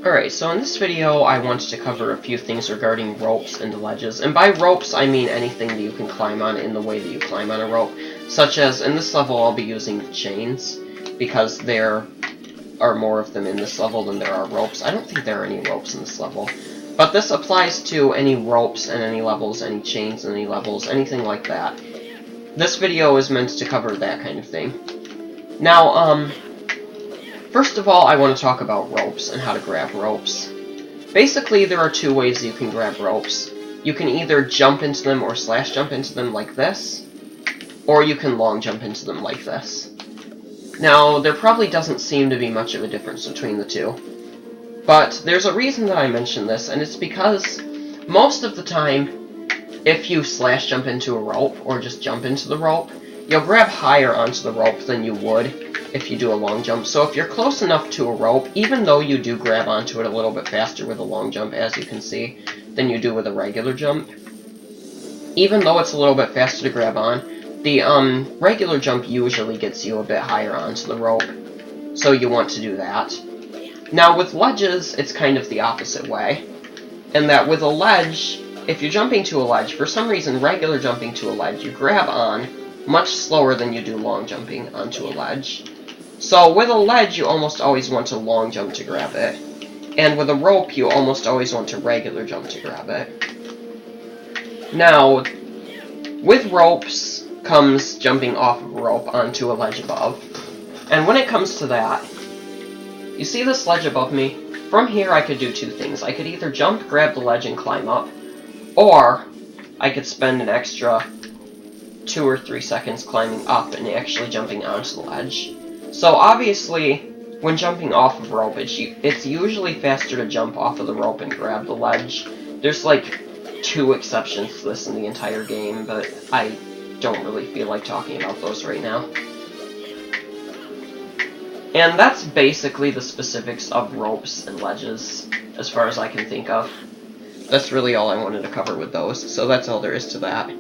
Alright, so in this video I wanted to cover a few things regarding ropes and ledges. And by ropes I mean anything that you can climb on in the way that you climb on a rope. Such as, in this level I'll be using the chains, because there are more of them in this level than there are ropes. I don't think there are any ropes in this level. But this applies to any ropes and any levels, any chains and any levels, anything like that. This video is meant to cover that kind of thing. Now, first of all, I want to talk about ropes and how to grab ropes. Basically, there are two ways you can grab ropes. You can either jump into them or slash jump into them like this, or you can long jump into them like this. Now, there probably doesn't seem to be much of a difference between the two, but there's a reason that I mention this, and it's because most of the time, if you slash jump into a rope, or just jump into the rope, you'll grab higher onto the rope than you would if you do a long jump. So if you're close enough to a rope, even though you do grab onto it a little bit faster with a long jump, as you can see, than you do with a regular jump, even though it's a little bit faster to grab on, the regular jump usually gets you a bit higher onto the rope, so you want to do that. Now with ledges, it's kind of the opposite way, in that with a ledge, if you're jumping to a ledge, for some reason regular jumping to a ledge, you grab on much slower than you do long jumping onto a ledge. So with a ledge, you almost always want to long jump to grab it, and with a rope, you almost always want to regular jump to grab it. Now, with ropes comes jumping off of a rope onto a ledge above, and when it comes to that, you see this ledge above me? From here I could do two things. I could either jump, grab the ledge, and climb up, or I could spend an extra 2 or 3 seconds climbing up and actually jumping onto the ledge. So obviously, when jumping off of a rope, it's usually faster to jump off of the rope and grab the ledge. There's like 2 exceptions to this in the entire game, but I don't really feel like talking about those right now. And that's basically the specifics of ropes and ledges, as far as I can think of. That's really all I wanted to cover with those, so that's all there is to that.